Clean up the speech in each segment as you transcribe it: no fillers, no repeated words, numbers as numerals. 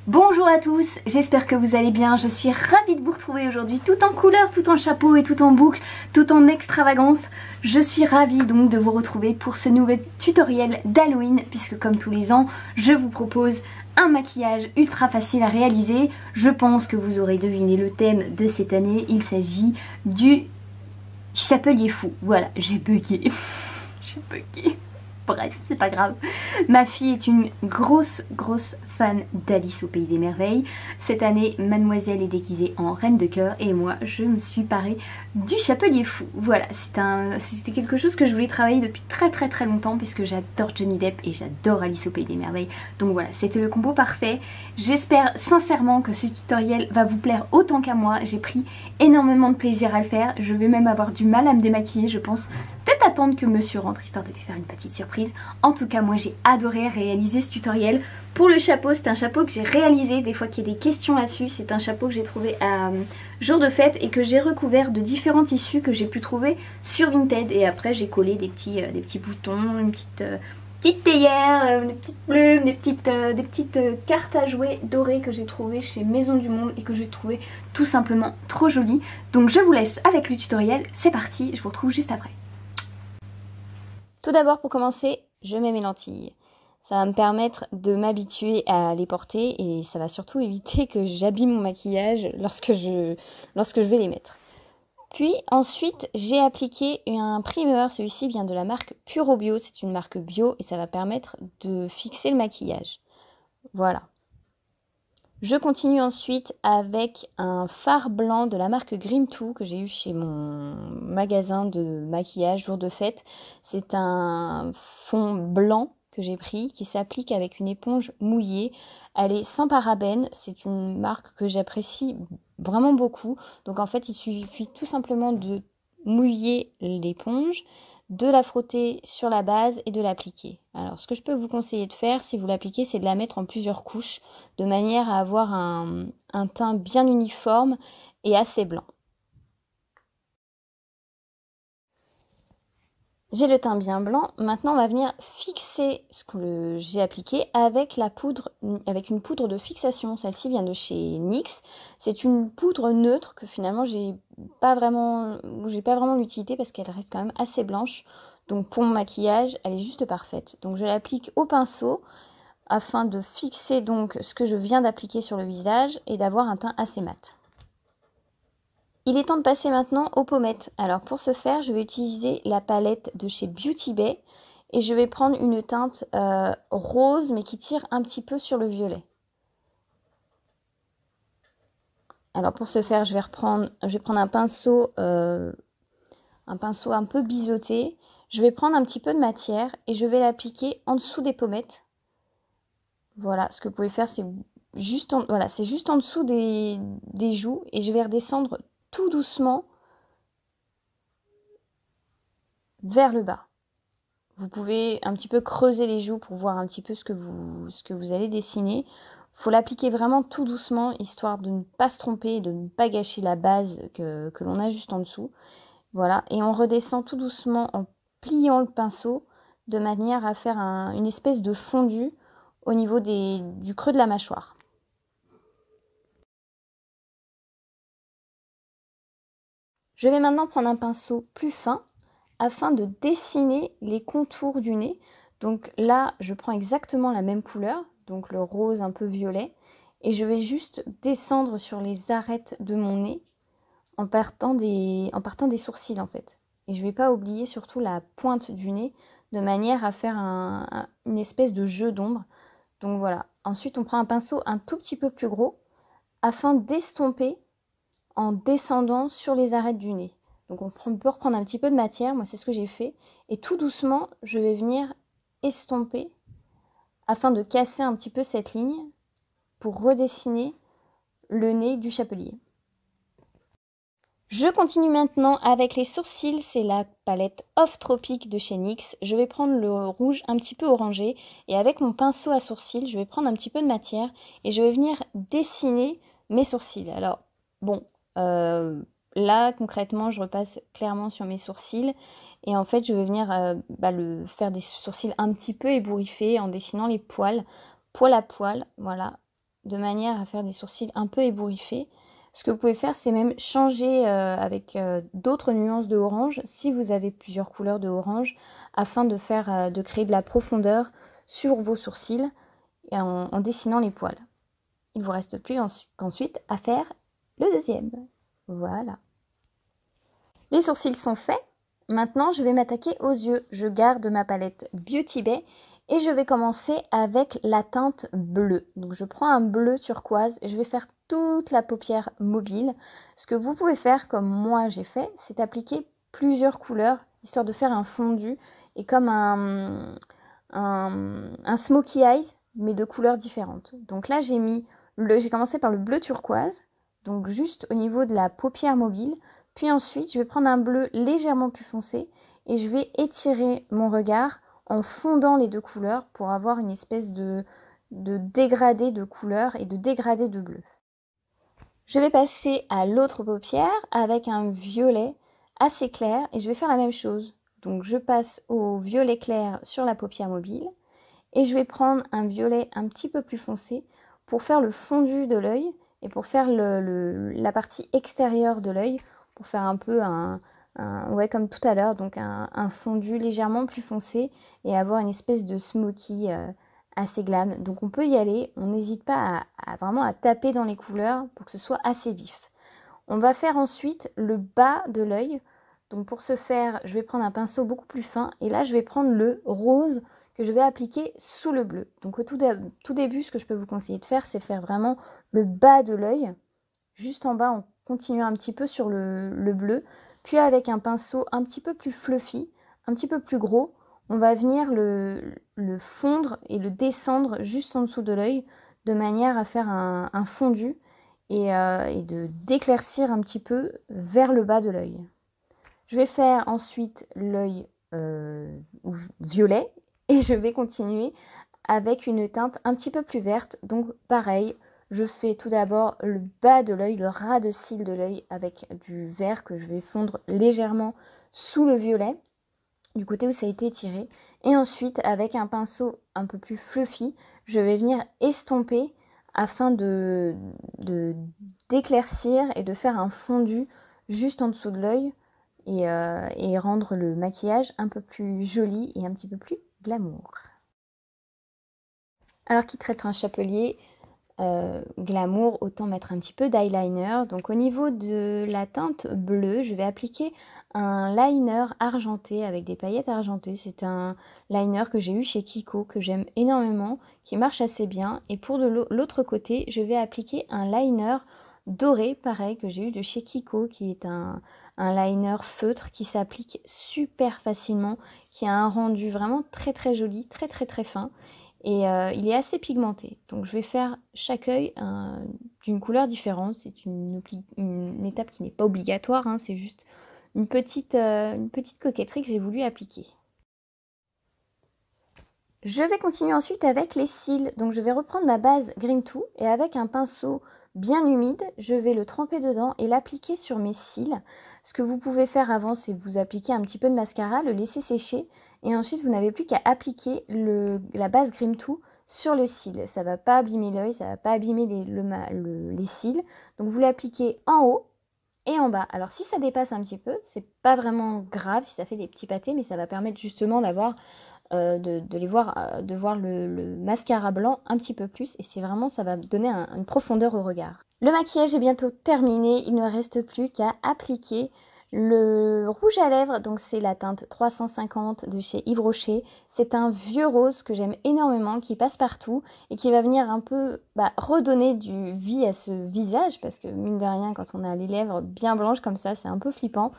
Bonjour à tous, j'espère que vous allez bien, je suis ravie de vous retrouver aujourd'hui tout en couleur, tout en chapeau et tout en boucle, tout en extravagance. Je suis ravie donc de vous retrouver pour ce nouvel tutoriel d'Halloween puisque comme tous les ans, je vous propose un maquillage ultra facile à réaliser. Je pense que vous aurez deviné le thème de cette année, il s'agit du chapelier fou. Voilà, j'ai bugué, j'ai bugué. Bref, c'est pas grave. Ma fille est une grosse fan d'Alice au Pays des Merveilles. Cette année, mademoiselle est déguisée en reine de cœur et moi, je me suis parée du chapelier fou. Voilà, c'était quelque chose que je voulais travailler depuis très longtemps puisque j'adore Johnny Depp et j'adore Alice au Pays des Merveilles. Donc voilà, c'était le combo parfait. J'espère sincèrement que ce tutoriel va vous plaire autant qu'à moi. J'ai pris énormément de plaisir à le faire. Je vais même avoir du mal à me démaquiller, je pense. Peut-être attendre que monsieur rentre histoire de lui faire une petite surprise. En tout cas moi j'ai adoré réaliser ce tutoriel. Pour le chapeau, c'est un chapeau que j'ai réalisé, des fois qu'il y a des questions là-dessus. C'est un chapeau que j'ai trouvé à jour de fête et que j'ai recouvert de différents tissus que j'ai pu trouver sur Vinted. Et après j'ai collé des petits boutons, une petite théière, des petites plumes, des petites cartes à jouer dorées que j'ai trouvées chez Maison du Monde et que j'ai trouvé tout simplement trop jolies. Donc je vous laisse avec le tutoriel, c'est parti, je vous retrouve juste après. Tout d'abord, pour commencer, je mets mes lentilles. Ça va me permettre de m'habituer à les porter et ça va surtout éviter que j'abîme mon maquillage lorsque je vais les mettre. Puis ensuite, j'ai appliqué un primeur. Celui-ci vient de la marque Puro Bio. C'est une marque bio et ça va permettre de fixer le maquillage. Voilà. Je continue ensuite avec un fard blanc de la marque Grim2 que j'ai eu chez mon magasin de maquillage jour de fête. C'est un fond blanc que j'ai pris qui s'applique avec une éponge mouillée. Elle est sans parabènes, c'est une marque que j'apprécie vraiment beaucoup. Donc en fait il suffit tout simplement de mouiller l'éponge, de la frotter sur la base et de l'appliquer. Alors ce que je peux vous conseiller de faire si vous l'appliquez, c'est de la mettre en plusieurs couches de manière à avoir un teint bien uniforme et assez blanc. J'ai le teint bien blanc, maintenant on va venir fixer ce que j'ai appliqué avec avec une poudre de fixation. Celle-ci vient de chez NYX. C'est une poudre neutre que finalement j'ai pas vraiment l'utilité parce qu'elle reste quand même assez blanche. Donc pour mon maquillage, elle est juste parfaite. Donc je l'applique au pinceau afin de fixer donc ce que je viens d'appliquer sur le visage et d'avoir un teint assez mat. Il est temps de passer maintenant aux pommettes. Alors pour ce faire, je vais utiliser la palette de chez Beauty Bay et je vais prendre une teinte rose mais qui tire un petit peu sur le violet. Alors pour ce faire, je vais prendre un pinceau un peu biseauté. Je vais prendre un petit peu de matière et je vais l'appliquer en dessous des pommettes. Voilà, ce que vous pouvez faire, c'est juste en dessous des joues et je vais redescendre tout doucement vers le bas. Vous pouvez un petit peu creuser les joues pour voir un petit peu ce que vous allez dessiner. Il faut l'appliquer vraiment tout doucement, histoire de ne pas se tromper et de ne pas gâcher la base que l'on a juste en dessous. Voilà, et on redescend tout doucement en pliant le pinceau de manière à faire une espèce de fondu au niveau du creux de la mâchoire. Je vais maintenant prendre un pinceau plus fin afin de dessiner les contours du nez. Donc là, je prends exactement la même couleur, donc le rose un peu violet, et je vais juste descendre sur les arêtes de mon nez en partant des sourcils en fait. Et je ne vais pas oublier surtout la pointe du nez de manière à faire une espèce de jeu d'ombre. Donc voilà, Ensuite, on prend un pinceau un tout petit peu plus gros afin d'estomper en descendant sur les arêtes du nez. Donc on peut reprendre un petit peu de matière, moi c'est ce que j'ai fait. Et tout doucement, je vais venir estomper afin de casser un petit peu cette ligne pour redessiner le nez du chapelier. Je continue maintenant avec les sourcils, c'est la palette Off Tropic de chez NYX. Je vais prendre le rouge un petit peu orangé et avec mon pinceau à sourcils, je vais prendre un petit peu de matière et je vais venir dessiner mes sourcils. Alors, bon, là concrètement, je repasse clairement sur mes sourcils et en fait, je vais venir faire des sourcils un petit peu ébouriffés en dessinant les poils, poil à poil, voilà, de manière à faire des sourcils un peu ébouriffés. Ce que vous pouvez faire, c'est même changer avec d'autres nuances de orange, si vous avez plusieurs couleurs de orange, afin de créer de la profondeur sur vos sourcils et en dessinant les poils. Il ne vous reste plus qu'ensuite à faire le deuxième. Voilà. Les sourcils sont faits. Maintenant, je vais m'attaquer aux yeux. Je garde ma palette Beauty Bay et je vais commencer avec la teinte bleue. Donc je prends un bleu turquoise et je vais faire toute la paupière mobile. Ce que vous pouvez faire, comme moi j'ai fait, c'est appliquer plusieurs couleurs, histoire de faire un fondu et comme un smokey eyes, mais de couleurs différentes. Donc là j'ai commencé par le bleu turquoise, donc juste au niveau de la paupière mobile. Puis ensuite, je vais prendre un bleu légèrement plus foncé et je vais étirer mon regard en fondant les deux couleurs pour avoir une espèce de dégradé de couleur et de dégradé de bleu. Je vais passer à l'autre paupière avec un violet assez clair et je vais faire la même chose. Donc je passe au violet clair sur la paupière mobile et je vais prendre un violet un petit peu plus foncé pour faire le fondu de l'œil et pour faire la partie extérieure de l'œil, pour faire un peu ouais, comme tout à l'heure, donc un fondu légèrement plus foncé et avoir une espèce de smoky assez glam. Donc on peut y aller, on n'hésite pas vraiment à taper dans les couleurs pour que ce soit assez vif. On va faire ensuite le bas de l'œil. Donc pour ce faire, je vais prendre un pinceau beaucoup plus fin et là je vais prendre le rose que je vais appliquer sous le bleu. Donc au tout début, ce que je peux vous conseiller de faire, c'est faire vraiment le bas de l'œil, juste en bas, on continue un petit peu sur le bleu, puis avec un pinceau un petit peu plus fluffy, un petit peu plus gros, on va venir le fondre et le descendre juste en dessous de l'œil, de manière à faire un fondu et d'éclaircir un petit peu vers le bas de l'œil. Je vais faire ensuite l'œil violet et je vais continuer avec une teinte un petit peu plus verte, donc pareil. Je fais tout d'abord le bas de l'œil, le ras de cils de l'œil avec du vert que je vais fondre légèrement sous le violet, du côté où ça a été étiré. Et ensuite, avec un pinceau un peu plus fluffy, je vais venir estomper afin d'éclaircir et de faire un fondu juste en dessous de l'œil et rendre le maquillage un peu plus joli et un petit peu plus glamour. Alors qui traite un chapelier glamour, autant mettre un petit peu d'eyeliner. Donc au niveau de la teinte bleue, je vais appliquer un liner argenté avec des paillettes argentées. C'est un liner que j'ai eu chez Kiko, que j'aime énormément, qui marche assez bien. Et pour l'autre côté, je vais appliquer un liner doré, pareil, que j'ai eu de chez Kiko, qui est un liner feutre qui s'applique super facilement, qui a un rendu vraiment très très joli, très très très fin. Et il est assez pigmenté. Donc je vais faire chaque œil d'une couleur différente. C'est une étape qui n'est pas obligatoire, hein, c'est juste une petite coquetterie que j'ai voulu appliquer. Je vais continuer ensuite avec les cils. Donc je vais reprendre ma base Green 2 et avec un pinceau bien humide, je vais le tremper dedans et l'appliquer sur mes cils. Ce que vous pouvez faire avant, c'est vous appliquer un petit peu de mascara, le laisser sécher et ensuite vous n'avez plus qu'à appliquer la base Green 2 sur le cil. Ça ne va pas abîmer l'œil, ça ne va pas abîmer les cils. Donc vous l'appliquez en haut et en bas. Alors si ça dépasse un petit peu, c'est pas vraiment grave si ça fait des petits pâtés, mais ça va permettre justement d'avoir de voir le mascara blanc un petit peu plus et c'est vraiment, ça va donner une profondeur au regard. Le maquillage est bientôt terminé, il ne reste plus qu'à appliquer Le rouge à lèvres, donc c'est la teinte 350 de chez Yves Rocher. C'est un vieux rose que j'aime énormément, qui passe partout et qui va venir un peu redonner du vie à ce visage, parce que mine de rien, quand on a les lèvres bien blanches comme ça, c'est un peu flippant.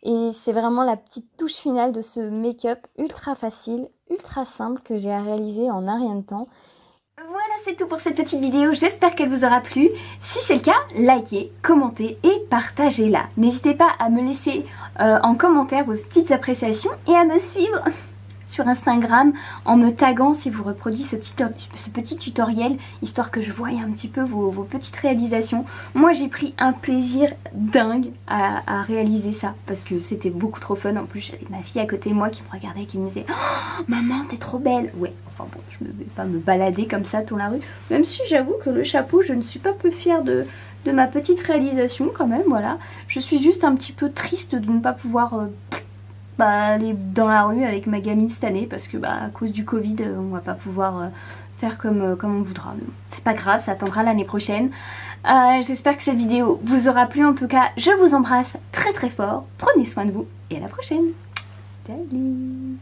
Et c'est vraiment la petite touche finale de ce make-up ultra facile, ultra simple que j'ai à réaliser en un rien de temps. Voilà, c'est tout pour cette petite vidéo, j'espère qu'elle vous aura plu. Si c'est le cas, likez, commentez et partagez-la. N'hésitez pas à me laisser en commentaire vos petites appréciations et à me suivre sur Instagram en me taguant si vous reproduisez ce petit tutoriel, histoire que je voie un petit peu vos petites réalisations. Moi j'ai pris un plaisir dingue à réaliser ça, parce que c'était beaucoup trop fun. En plus j'avais ma fille à côté de moi qui me regardait, qui me disait oh, maman t'es trop belle. Ouais, enfin bon, je ne vais pas me balader comme ça dans la rue, même si j'avoue que le chapeau, je ne suis pas peu fière de ma petite réalisation quand même. Voilà, je suis juste un petit peu triste de ne pas pouvoir aller dans la rue avec ma gamine cette année, parce que à cause du Covid on va pas pouvoir faire comme on voudra. C'est pas grave, ça attendra l'année prochaine. J'espère que cette vidéo vous aura plu. En tout cas, je vous embrasse très très fort, prenez soin de vous et à la prochaine. Salut.